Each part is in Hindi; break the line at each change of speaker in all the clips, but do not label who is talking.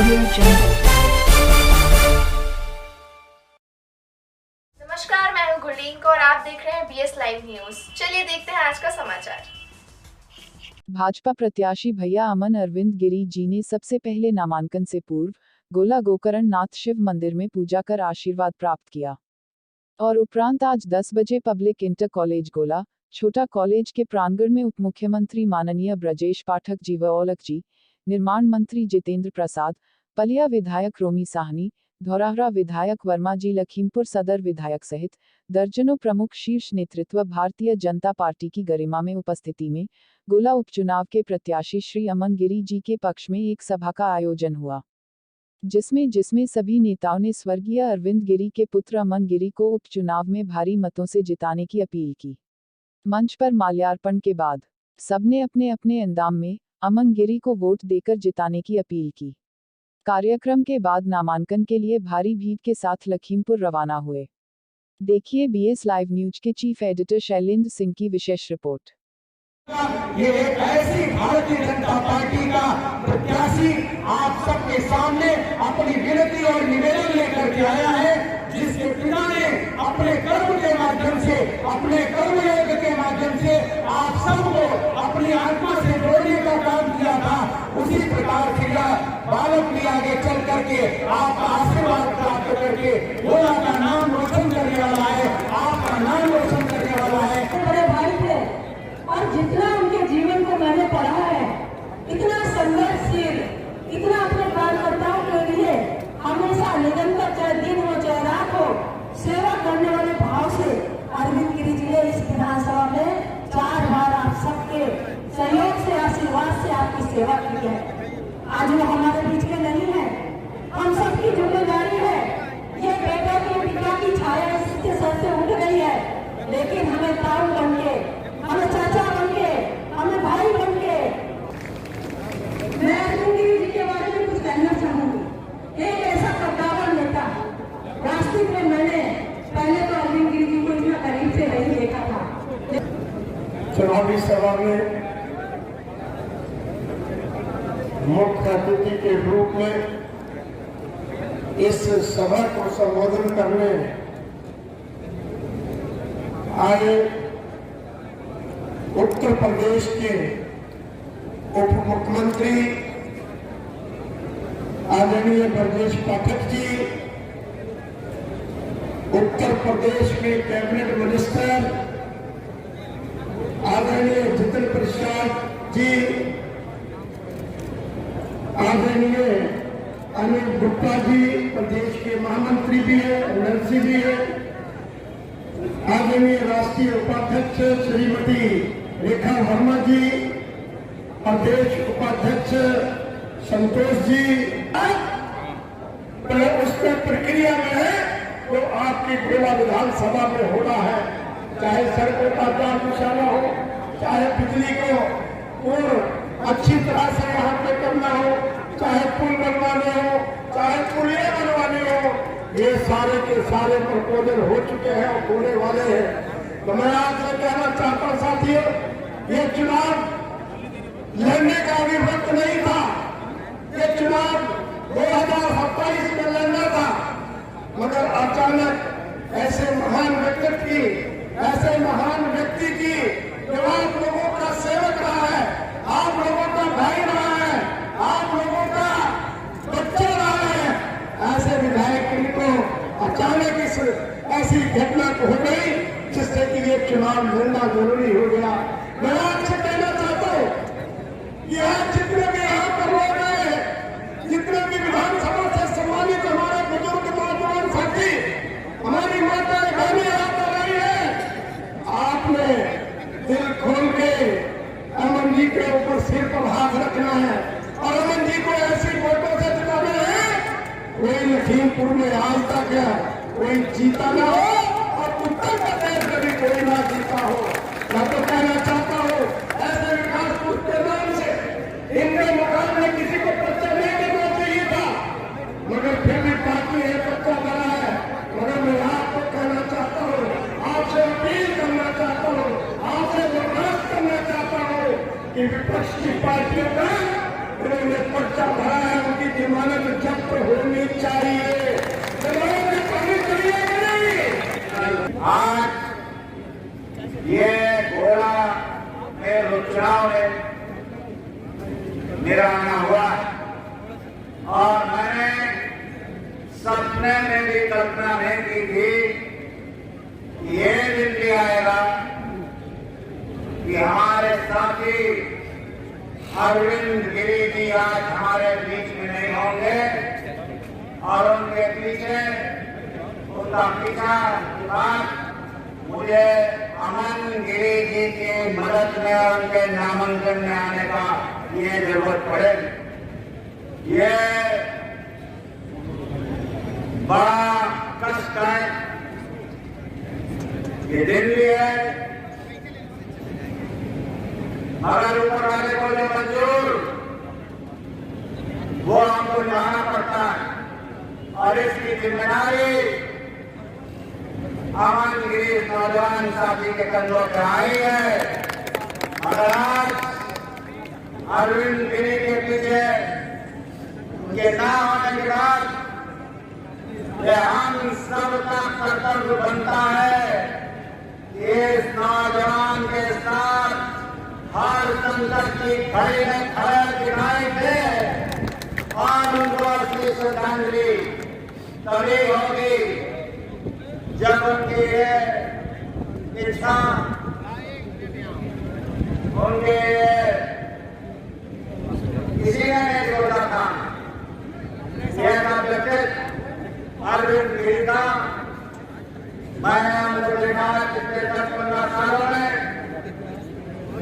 Audio Jungle।
नमस्कार, मैं हूँ गुरलीन कौर और आप देख रहे हैं बीएस लाइव न्यूज। चलिए देखते हैं आज का समाचार।
भाजपा प्रत्याशी भैया अमन अरविंद गिरी जी ने सबसे पहले नामांकन से पूर्व गोला गोकर्ण नाथ शिव मंदिर में पूजा कर आशीर्वाद प्राप्त किया और उपरांत आज 10 बजे पब्लिक इंटर कॉलेज गोला छोटा कॉलेज के प्रांगण में उप मुख्यमंत्री माननीय ब्रजेश पाठक जी व औलख जी, निर्माण मंत्री जितेंद्र प्रसाद, पलिया विधायक रोमी साहनी, धौराहरा विधायक वर्मा जी, लखीमपुर सदर विधायक सहित दर्जनों प्रमुख शीर्ष नेतृत्व भारतीय जनता पार्टी की गरिमा में उपस्थिति में गोला उपचुनाव के प्रत्याशी श्री अमन गिरी जी के पक्ष में एक सभा का आयोजन हुआ, जिसमें सभी नेताओं ने स्वर्गीय अरविंद गिरी के पुत्र अमन गिरी को उपचुनाव में भारी मतों से जिताने की अपील की। मंच पर माल्यार्पण के बाद सबने अपने अपने अंदाज में अमन गिरी को वोट देकर जिताने की अपील की। कार्यक्रम के बाद नामांकन के लिए भारी भीड़ के साथ लखीमपुर रवाना हुए। देखिए बीएस लाइव न्यूज के चीफ एडिटर शैलेंद्र सिंह की विशेष रिपोर्ट।
ये एक ऐसी भारतीय जनता पार्टी का प्रत्याशी आप सबके सामने अपनी विनती और निवेदन लेकर के आया है, जिसके पिता ने अपने कर्म के माध्यम से, अपने कर्मयोग के माध्यम से आप सबको अपनी आत्मा से जोड़ने का काम किया था। उसी प्रकार से बालक भी आगे चल करके आपका आशीर्वाद प्राप्त करके गोला का नाम रोशन करने वाला है, आपका नाम रोशन करने वाला है।
बड़े भाई थे और जितना उनके जीवन को मैंने पढ़ा है, इतना संघर्षशील, इतना अपने कार्यकर्ताओं के लिए हमेशा निरंतर, चाहे दिन हो चाहे रात हो, सेवा करने वाले भाव से अरविंद गिरी जी ने इस विधानसभा में 4 बार आप सबके सहयोग से, आशीर्वाद से आपकी सेवा की है। आज वो हमारे बीच में नहीं है, हम सबकी जिम्मेदारी है। ये बेटा के पिता की छाया इसके सर से उठ गई है, लेकिन हमें ताऊ बन के, हमें चाचा बन के, हमें भाई बन के। मैं अरविंद गिरी जी के बारे में कुछ कहना चाहूंगी। एक ऐसा कद्दावर नेता, वास्तविक में मैंने पहले तो अरविंद गिरी जी को इतना करीब से नहीं देखा था।
चुनावी सभा में मुख्य अतिथि के रूप में इस सभा को संबोधन करने आए उत्तर प्रदेश के उप मुख्यमंत्री आदरणीय ब्रजेश पाठक जी, उत्तर प्रदेश के कैबिनेट मिनिस्टर आदरणीय जितेंद्र प्रसाद जी, आदरणीय अनिल गुप्ता जी, प्रदेश के महामंत्री भी है, एमएलसी भी है, आदरणीय राष्ट्रीय उपाध्यक्ष श्रीमती रेखा वर्मा जी, प्रदेश उपाध्यक्ष संतोष जी। तो उसमें प्रक्रिया में है तो आपकी गोला विधानसभा में होना है, चाहे सड़कों का जाम बिछाना हो, चाहे बिजली को और अच्छी तरह से यहाँ पे करना हो, चाहे पुल बनवाने हो, चाहे पुलिया बनवाने हो, ये सारे के सारे प्रपोजल हो चुके हैं और होने वाले हैं। तो मैं आपसे कहना चाहता हूँ साथियों, ये चुनाव लड़ने का अभी वक्त नहीं था। ये चुनाव 2027 में लड़ना था, मगर अचानक ऐसे महान व्यक्ति की, ऐसे महान व्यक्ति की जो आप लोगों का सेवक रहा है, आप लोगों का भाई रहा है, आप लोगों का बच्चा रहा है, ऐसे विधायक को अचानक इस ऐसी घटना हो गई जिससे कि ये चुनाव लड़ना जरूरी हो गया। मैं आपसे कहना चाहता हूँ कि आज जितने भी यहाँ पर लोग हैं, जितने भी विधानसभा से सम्मानित हमारे बुजुर्ग नौजवान साथी, हमारी माताएं बहनें यहाँ पर आई है, आपने दिल खोल के अमन जी के ऊपर सिर पर हाथ रखना है और अमन जी को ऐसी वोटों से जिताना है कोई लखीमपुर में आज तक कोई जीता ना हो और उत्तर प्रदेश में भी कोई ना जीता हो। मैं तो कहना चाहता हूँ ऐसे विकास के नाम से इनके मुकाबले किसी को बच्चा नहीं देना चाहिए था, मगर फिर भी पार्टी है, बच्चा बना है। मगर मैं आपको कहना चाहता हूँ, आपसे अपील करना चाहता हूँ, आपसे बर्दाश्त करना चाहता हूँ कि विपक्ष की पार्टियों का उन्होंने पर्चा भरा है, उनकी जमानत जब्त होनी चाहिए। जमानत में पब्लिक करिए कि नहीं? आज ये घोड़ा में चुनाव में मेरा आना हुआ और मैंने सपने में भी कल्पना नहीं की थी ये दिन भी आएगा कि हमारे साथी अरविंद गिरी जी आज हमारे बीच में नहीं होंगे और उनके पीछे उनका पीछा बाद मुझे अमन गिरी जी की मदद में और उनके नामांकन में आने का ये जरूरत पड़ेगी। ये बड़ा कष्ट है, ये दिन भी है, मगर ऊपर वाले को जो मंजूर वो हमको निभाना पड़ता है और इसकी जिम्मेदारी अमन गिरी नौजवान साथी के कंधों पर आई है। मगर आज अरविंद गिरी के पीछे उनके ना होने के बाद यह हम सबका कर्तव्य बनता है कि इस नौजवान के साथ हर संकट की घड़ी में खड़े दिखाई दे और उनको असली श्रद्धांजलि तभी होगी जब उनकी ये इच्छा उनके किसी ने नहीं सोचा था यह व्यक्तित्व अरविंद गिरी का। मैंने उनको देखा पिछले 10-15 सालों में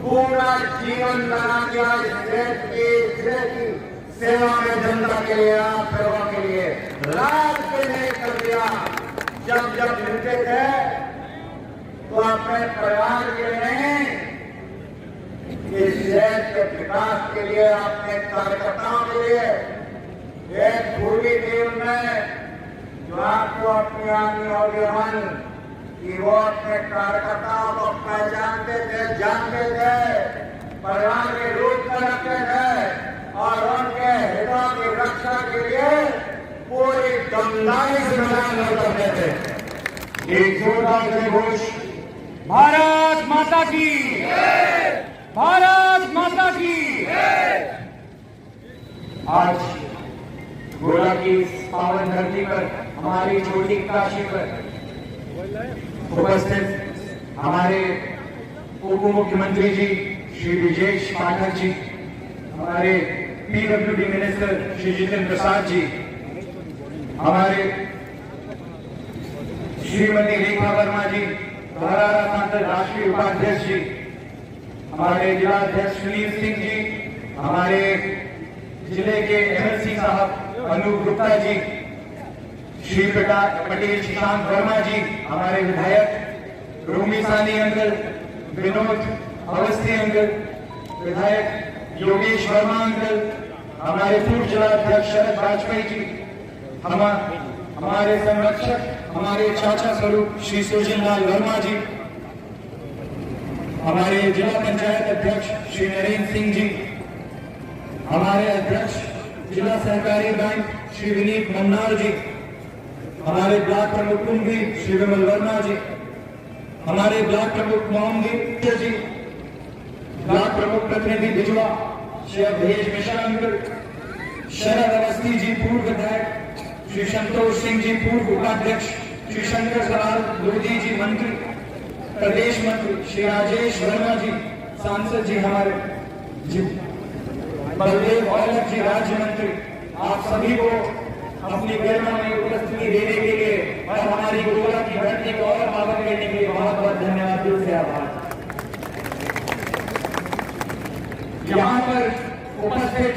पूरा जीवन लगा दिया इस देश की सेवा में, जनता के लिए, आप लोगों के लिए रात के लिए कर दिया। जब जब मिलते थे तो अपने परिवार के लिए नहीं, इस देश के विकास के लिए, अपने कार्यकर्ताओं के लिए एक खूबी थी उनमें जो आपको अपनी आनी होगी मन कि वो अपने कार्यकर्ताओं को पहचानते थे, जानते थे, परिवार के रूप में रखते थे और उनके हितों की रक्षा के लिए पूरी दमदारी से मैदान करते थे। एक जोरदार जयघोष
भारत माता की, भारत माता की।
आज गोला की इस पावन धरती पर, हमारी छोटी काशी पर उपस्थित हमारे उप मुख्यमंत्री जी श्री ब्रजेश पाठक जी, हमारे पीडब्ल्यूडी मिनिस्टर श्री जितेंद्र प्रसाद जी, हमारे श्रीमती रेखा वर्मा जी, धरारा सांसद राष्ट्रीय उपाध्यक्ष जी, हमारे जिलाध्यक्ष सुनील सिंह जी, हमारे जिले के एमएलसी साहब अनूप गुप्ता जी, श्री पटेल श्रीकांत वर्मा जी, हमारे विधायक रोमी सानी अंकल, विनोद अवस्थी अंकल, विधायक योगेश वर्मा अंकल, हमारे पूर्व जिलाध्यक्ष शरद वाजपेयी जी, हमारे संरक्षक, हमारे चाचा स्वरूप श्री सुरजन लाल वर्मा जी, हमारे जिला पंचायत अध्यक्ष श्री नरेंद्र सिंह जी, हमारे अध्यक्ष जिला सहकारी बैंक श्री विनीत मन्नार जी, हमारे ब्लॉक प्रमुख कुंभी श्री विमल वर्मा जी, हमारे ब्लॉक प्रमुख मोहम्मद जी, ब्लॉक प्रमुख प्रतिनिधि बिजवा श्री अवधेश मिश्रा अंकल, शरद अवस्थी जी पूर्व विधायक, श्री संतोष सिंह जी पूर्व उपाध्यक्ष, श्री शंकर सलाल लोधी जी मंत्री, प्रदेश मंत्री श्री राजेश वर्मा जी, सांसद जी हमारे जी बलदेव औलख जी राज्य मंत्री, आप सभी को अपनी गरिमा में उपस्थिति देने के लिए और हमारी गोला की धरती को और आगे करने के लिए बहुत बहुत धन्यवाद, दिल से आभार। यहाँ पर उपस्थित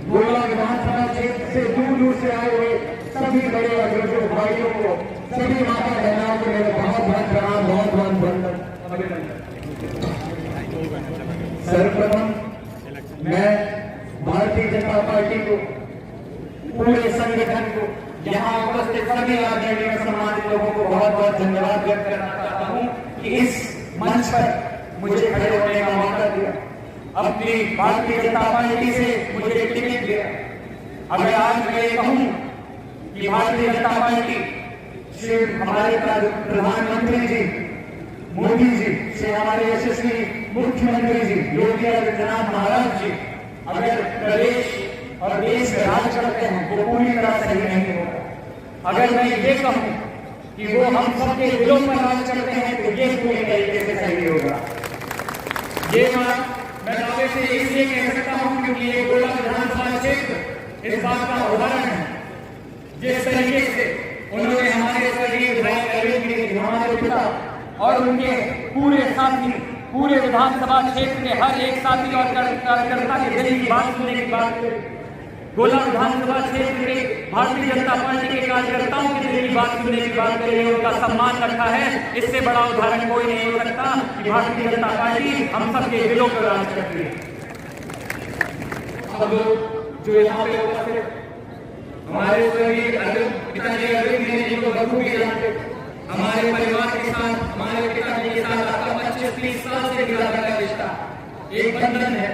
गोला विधानसभा क्षेत्र से दूर दूर से आए हुए सभी बड़े अग्रजों भाइयों को, सभी माता बहनों को मेरे बहुत बहुत प्रणाम, बहुत बहुत वंदन, अभिनंदन। सर्वप्रथम मैं भारतीय जनता पार्टी को, पूरे संगठन को, यहाँ उपस्थित सभी आदरणीय सम्मानित लोगों को बहुत बहुत धन्यवाद व्यक्त करना चाहता हूँ कि इस मंच पर मुझे खड़े होने का मौका दिया, अपनी भारतीय जनता पार्टी से मुझे टिकट दिया
अगर आज मैं ये कहूं कि भारतीय जनता पार्टी से हमारे प्रधानमंत्री जी मोदी जी से हमारे यशस्वी मुख्यमंत्री जी योगी आदित्यनाथ महाराज जी अगर प्रदेश और देश में राज करते हैं वो पूरी तरह सही नहीं होगा। अगर मैं ये कहूं कि वो हम सबके दिलों पर राज करते हैं तो ये पूरी तरीके से सही होगा। ये मैं दावे से इसलिए कह सकता हूं क्योंकि ये गोला विधानसभा क्षेत्र इस बात का उदाहरण है। जिस तरीके से उन्होंने हमारे स्वर्गीय विधायक अरविंद गिरी हमारे पिता और उनके पूरे साथी पूरे विधानसभा क्षेत्र के हर एक साथी और कार्यकर्ता के दिल की बात सुनने की बात करी। गोला विधानसभा क्षेत्र के भारतीय जनता पार्टी के कार्यकर्ताओं के दिल की बात सुनने की बात करी, उनका सम्मान रखा है। इससे बड़ा उदाहरण कोई नहीं हो सकता कि भारतीय जनता पार्टी हम सबके दिलों पर राज करती है। अब जो यहाँ पे उपस्थित हमारे पिताजी अरविंद गिरी जी को बखूबी जानते, हमारे परिवार के साथ हमारे पिताजी के साथ आपका 25-30 साल से जुड़ा हुआ रिश्ता एक बंधन है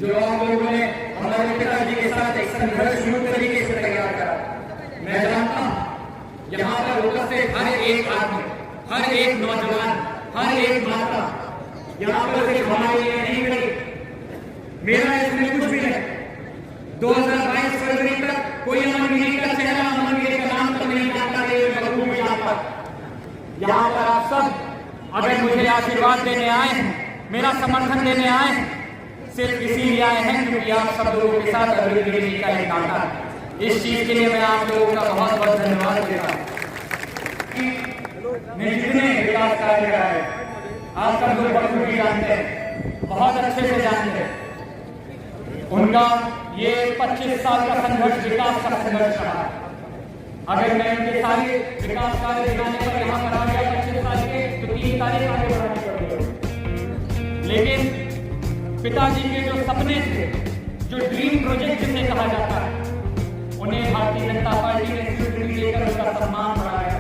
जो आप लोगों ने हमारे पिताजी के साथ एक संघर्ष युक्त तरीके से तैयार करा। मैं जानता हूँ यहाँ पर उपस्थित हर एक आदमी, हर एक नौजवान, हर एक माता यहाँ पर सिर्फ हमारे लिए नहीं खड़ी। मेरा इसमें कुछ भी नहीं। 2022 फरवरी तक कोई अमन गिरी का चेहरा, अमन गिरी का नाम तक नहीं जानता है, बखूबी जानता। यहाँ पर आप सब अगर मुझे आशीर्वाद देने आए हैं, मेरा समर्थन देने आए हैं, सिर्फ इसीलिए आए हैं क्योंकि आप सब लोगों के साथ अरविंद गिरी जी का एक नाता है। इस चीज के लिए मैं आप लोगों का बहुत बहुत धन्यवाद देता हूँ। जितने विकास कार्य कराए आप सब लोग बखूबी जानते हैं, बहुत अच्छे से जानते हैं। उनका ये 25 साल का संघर्ष विकास का संघर्ष रहा। अगर मैं उनके सारे विकास कार्य दिखाने पर यहाँ पर आ गया 25 साल के तो 3 तारीख आगे बढ़ानी पड़ेगी। लेकिन पिताजी के जो सपने थे, जो ड्रीम प्रोजेक्ट जिसे कहा जाता है, उन्हें भारतीय जनता पार्टी ने स्वीकृति देकर उनका सम्मान बढ़ाया।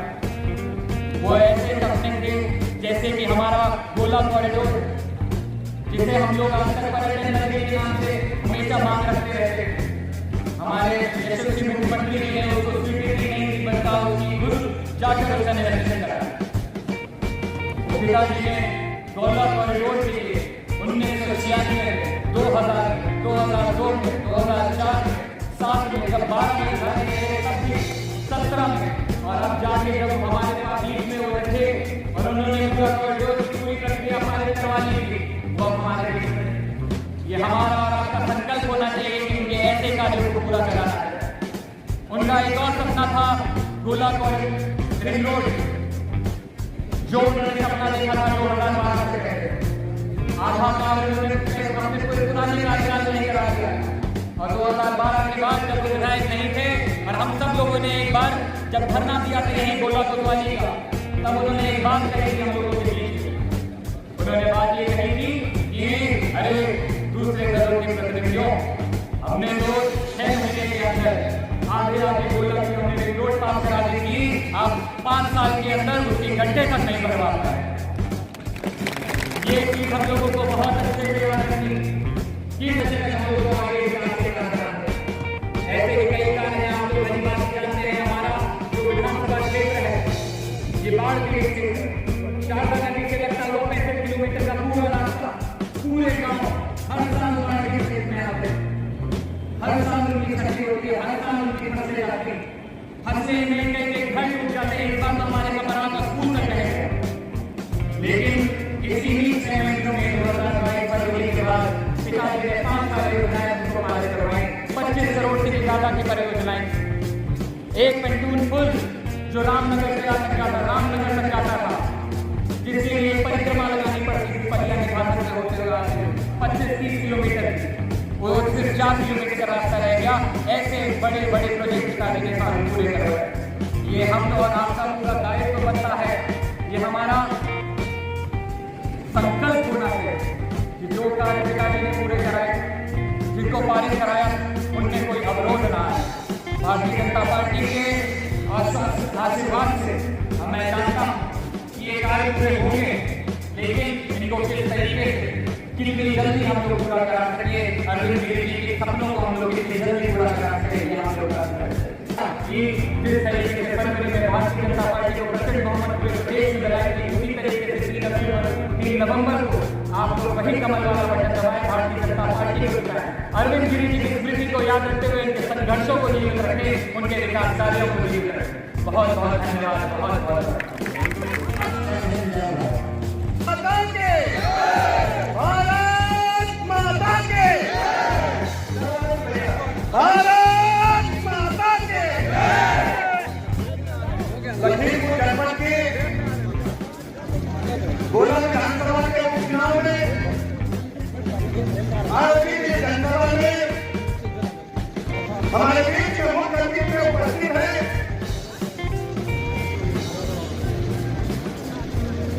वो ऐसे सपने थे जैसे कि हमारा गोला कॉरिडोर, जिसे हम लोग अंतर पर्यटन नगरी के नाम से हमेशा मांग रखते रहते। हमारे यशस्वी मुख्यमंत्री जी ने उसको स्वीकृति नहीं दी, बल्कि उसकी गुरु जाकर उसका निरीक्षण करा। पिताजी ने गोला कॉरिडोर के लिए 1996 2000 2002 2004 7 में जब 12 में तब भी 17 में और अब जाके जब हमारे पास बीच में वो थे और उन्होंने पूरा कॉरिडोर की पूरी प्रक्रिया हमारे करवा ली थी, वो हमारे बीच में। ये हमारा और आपका संकल्प होना चाहिए कि उनके ऐसे कार्यों को पूरा कराना है। उनका एक और सपना था गोला कॉरिडोर रिंग रोड, जो उन्होंने सपना देखा था 2012 से पहले। आधा कार्य कोई पुराने कार्यकाल नहीं करा दिया और 2012 के बाद जब विधायक नहीं थे और हम सब लोगों ने एक बार जब धरना दिया था यही गोला कोतवाली का, तब उन्होंने एक बात कही थी हम लोगों के बीच। उन्होंने बात ये कही थी कि अरे दूसरे दलों के प्रतिनिधियों, हमने तो 6 महीने के अंदर आगे गोला की हमने रिंग रोड पास करा दी थी, अब 5 साल के अंदर उसकी घंटे तक नहीं बनवा पाए। ये चीज हम लोगों को बहुत अच्छे से याद रखनी कि हम लोगों को आगे ऐसे कई कार्य हैं। आप लोग बड़ी बात जानते हैं, हमारा जो विधानसभा क्षेत्र है ये बाढ़ के क्षेत्र, शारदा नदी से लगता है 65 किलोमीटर का पूरा रास्ता, पूरे गांव हर साल बाढ़ के क्षेत्र में आते हैं। हर साल उनकी क्षति होती है, हर साल उनकी फसलें जाती हैं, फसलें में कई घर टूट जाते हैं। एक बार हमारे कमरा का स्कूल तक रह गया। लेकिन इसी ही 6 महीनों में 2022 फरवरी के बाद पिताजी ने 5 परियोजनाएं उनको पारित करवाई, 25 करोड़ से भी ज्यादा की परियोजनाएं। एक पेंटून पुल जो रामनगर से रामनगर तक जाता था, जिसके लिए परिक्रमा लगानी पड़ती थी परियां घाट से होते हुए 25-30 किलोमीटर, वो सिर्फ 4 किलोमीटर का रास्ता रह गया। ऐसे बड़े बड़े प्रोजेक्ट पिताजी ने सारे पूरे करवाए। ये हम और आपका पूरा दायित्व बनता है, ये हमारा संकल्प होना चाहिए कि जो कार्य पिताजी ने पूरे कराए, जिनको पारित कराया, उनमें कोई अवरोध ना आए। भारतीय जनता पार्टी के आशीर्वाद से मैं जानता हूँ कि ये कार्य पूरे होंगे, लेकिन इनको किस तरीके से कितनी जल्दी हम लोग पूरा करा सके, अरविंद गिरी जी के सपनों को हम लोग कितनी जल्दी पूरा करा सके, कि जिस तरीके से फरवरी में भारतीय जनता पार्टी को प्रचंड बहुमत के देश में लाएगी, उसी तरीके से 3 नवंबर को आप लोग वही कमल वाला बटन दबाएं, भारतीय जनता पार्टी को जिताएं। अरविंद गिरी जी की स्मृति को याद रखते हुए इनके संघर्षों को जीवित रखें, उनके विकास कार्यों को जीवित रखें। बहुत बहुत धन्यवाद। बहुत बहुत
लखीमपुर जनपद के गोला विधानसभा के उपचुनाव में भारतीय जनता दल में हमारे बीच मुख्य अतिथि में उपस्थित है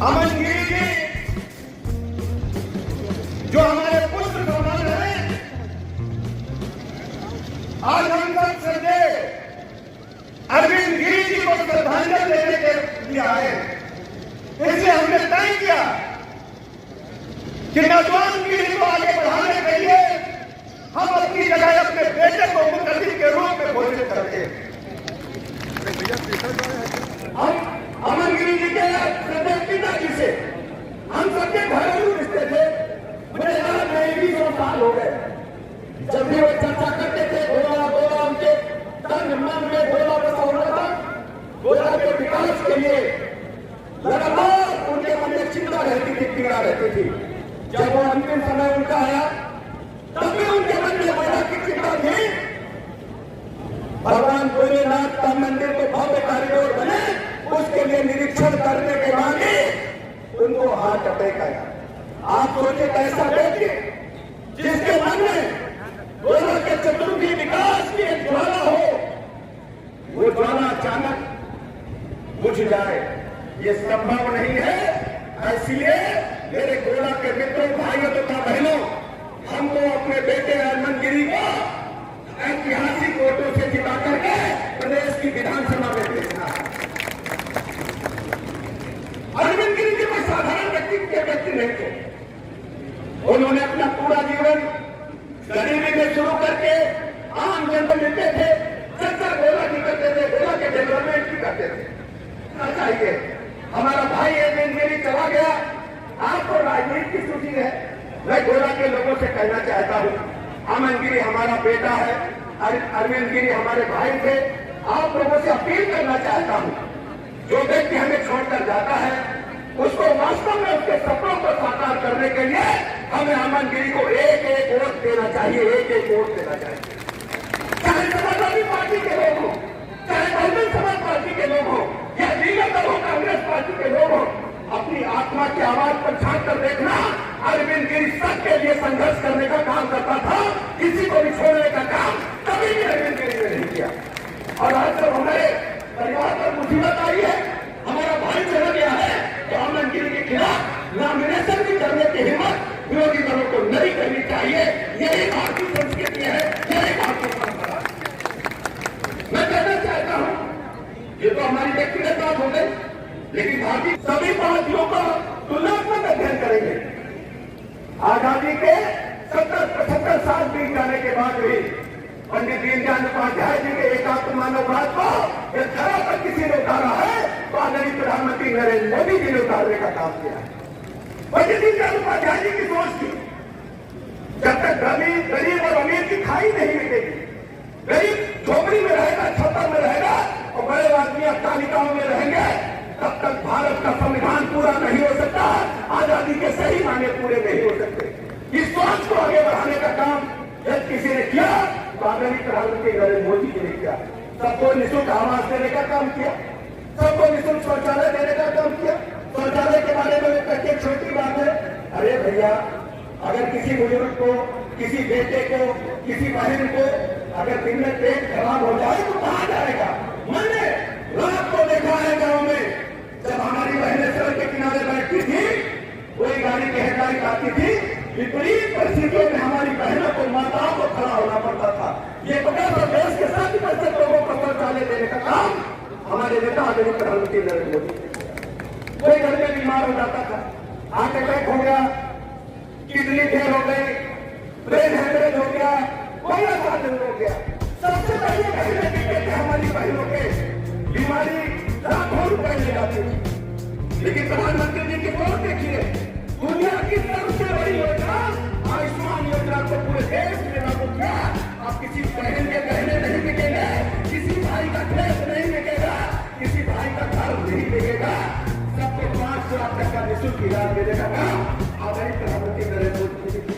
अमन गिरी जी, जो हमारे पुत्र समान है। आज हम सब संजय अरविंद गिरी जी को श्रद्धांजलि देने के लिए आए, इसलिए हमने तय किया कि नौजवान पीढ़ी को आगे बढ़ाने के लिए हम अपनी जगह अपने बेटे को मुख्यमंत्री के रूप में घोषित करते हैं। हम अमन गिरी जी के पिताजी से हम सबके घरेलू रिश्ते थे। मुझे याद है 20 साल हो गए, जब भी वो चर्चा करते थे गोला गोला उनके तन मन में गोला बसा हुआ था। गोला के विकास के लिए लगातार उनके मन में चिंता रहती थी, पीड़ा रहती थी। जब वो अंतिम समय उनका आया तब भी उनके मन में गोला की चिंता थी। भगवान भोलेनाथ का मंदिर को भव्य कॉरिडोर बने, उसके लिए निरीक्षण करने के बाद उनको हार्ट अटैक आया। आप सोचे कैसा व्यक्ति जिसके मन में गोला के चतुर्मुखी विकास की एक ज्वाला हो, वो ज्वाला अचानक बुझ जाए, ये संभव नहीं है। इसलिए मेरे गोला के मित्रों, भाइयों तथा बहनों, हमको अपने बेटे अरविंद गिरी को ऐतिहासिक वोटों से जिता करके प्रदेश की विधानसभा में भेजना है। अरविंद गिरी जी कोई साधारण व्यक्ति नहीं थे। उन्होंने अपना पूरा जीवन गरीबी में शुरू करके आम जनता मिलते थे, चक्कर गोला की करते थे, गोला के डेवलपमेंट भी करते थे। चाहिए हमारा भाई अरविंद गिरी चला गया, आपको राजनीति की सूची है। मैं गोला के लोगों से कहना चाहता हूँ, अमन गिरी हमारा बेटा है, अरविंद गिरी हमारे भाई थे। आप लोगों से अपील करना चाहता हूँ, जो व्यक्ति हमें छोड़कर जाता है उसको वास्तव में उसके सपनों को साकार करने के लिए हमें अमन गिरी को एक एक वोट देना चाहिए, एक एक वोट देना चाहिए। चाहे समाजवादी पार्टी के लोग हों, चाहे बहुजन समाज पार्टी के लोग हों, या दीगर दलों कांग्रेस पार्टी के लोग हों, अपनी आत्मा की आवाज पर झांक कर देखना। अरविंद गिरी सबके लिए संघर्ष करने का काम करता था, किसी को भी छोड़ने का काम कभी भी अरविंद गिरी ने नहीं किया। और आज जब हमारे परिवार पर मुसीबत आई है, हमारा भाई चला गया है, तो अमन गिरी के खिलाफ नॉमिनेशन भी करने की हिम्मत विरोधी दलों को नहीं करनी चाहिए। यही भारतीय संस्कृति है, यही भारतीय परंपरा। मैं कहना चाहता हूं, ये तो हमारी व्यक्तिगत बात हो गई, लेकिन भारतीय सभी पार्टियों का तुलनात्मक अध्ययन करेंगे। आजादी के 70-75 साल बीत जाने के बाद भी पंडित दीनदयाल उपाध्याय जी के एकात्म मानववाद को जब धरा पर किसी ने उतारा है, तो आदरणीय प्रधानमंत्री नरेंद्र मोदी जी ने उतारने का काम किया है। पंडित दीनदयाल उपाध्याय जी की सोच थी, जब तक गरीब और अमीर की खाई नहीं मिटेगी, गरीब झोपड़ी में रहेगा, छप्पर में रहेगा और बड़े आदमी अट्टालिकाओं में रहेंगे, तब तक भारत का संविधान पूरा नहीं हो सकता, आजादी के सही माने पूरे नहीं हो सकते। इस सोच को आगे बढ़ाने का काम जब किसी ने किया, तो आदरणीय प्रधानमंत्री नरेंद्र मोदी जी ने किया। सबको निःशुल्क आवास देने का काम किया, सबको निःशुल्क शौचालय देने का काम किया। शौचालय के बारे में कहते छोटी बात है, अरे भैया, अगर किसी बुजुर्ग को, किसी बेटे को, किसी बहन को अगर दिन में पेट खराब हो जाए तो कहाँ जाएगा? मैंने रात को देखा है गाँव में, जब हमारी बहनें सड़क के किनारे बैठती थी, कोई गाड़ी की हेडलाइट आती थी, विपरीत परिस्थितियों में हमारी बहनों को, माताओं को खड़ा होना पड़ता था। ये पता था देश के 60% लोगों को शौचालय देने का काम हमारे नेता आदरणीय प्रधानमंत्री नरेंद्र मोदी। कोई घर में बीमार हो जाता था, हार्ट अटैक हो गया, किडनी फेल हो गई, ब्रेन हेमरेज हो गया, कोई आसानी हो गया, सबसे पहले महीने टिकट हमारी बहनों के बीमारी लाखों रुपए ले जाती थी। लेकिन प्रधानमंत्री जी की ओर देखिए, दुनिया की सबसे बड़ी योजना आयुष्मान योजना को पूरे देश में लागू किया। अब किसी बहन के गहने नहीं बिकेंगे, किसी भाई का ड्रेस नहीं बिकेगा, किसी भाई का घर नहीं बिकेगा। सबको 5 लाख तक का निःशुल्क इलाज देने का काम आदरणीय प्रधानमंत्री नरेंद्र मोदी जी ने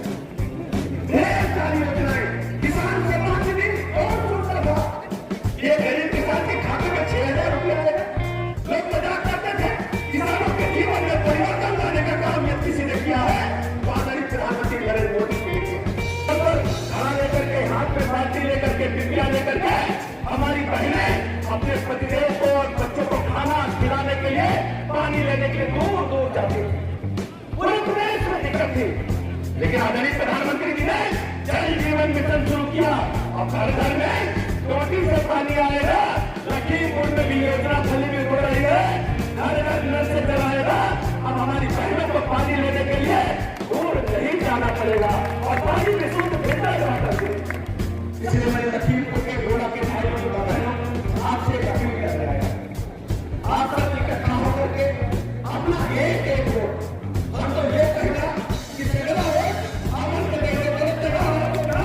ढेर सारी योजनाएं, किसान सम्मान निधि और सुंदर था। ये गरीब किसान के खाते में 6,000 रुपए आएगा। लोग मजाक करते थे, किसानों के जीवन में परिवर्तन लाने का काम यदि किसी ने किया है तो आदरणीय प्रधानमंत्री नरेंद्र मोदी जी ने किया। खाना लेकर के, हाथ में बाल्टी लेकर के, डिबिया लेकर के हमारी बहनें अपने पतिदेव को और बच्चों को खाना खिलाने के लिए पानी लेने के लिए दूर दूर जाती थी। पूरे प्रदेश में दिक्कत थी, लेकिन आदरणीय प्रधानमंत्री जी ने जल जीवन मिशन शुरू किया। अब हर घर में टोटी से पानी आएगा। लखीमपुर में भी योजना फली में हो रही है, घर घर नल से चलाएगा। अब हमारी बहनों को पानी लेने के लिए दूर नहीं जाना पड़ेगा और पानी में शुद्ध फिल्टर करा करके। इसलिए मैंने लखीमपुर के गोला के भाइयों को बहनों आपसे एक अपील कर रहा है, आप सब इकट्ठा होकर के अपना एक वोट, हम तो ये कहना कि जगह वोट अमन के देंगे, गलत जगह वोट होगा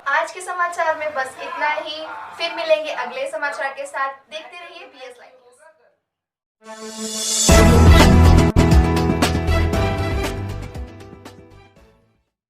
आज के समाचार में बस इतना ही। फिर मिलेंगे अगले समाचार के साथ। देखते रहिए BS लाइव न्यूज़।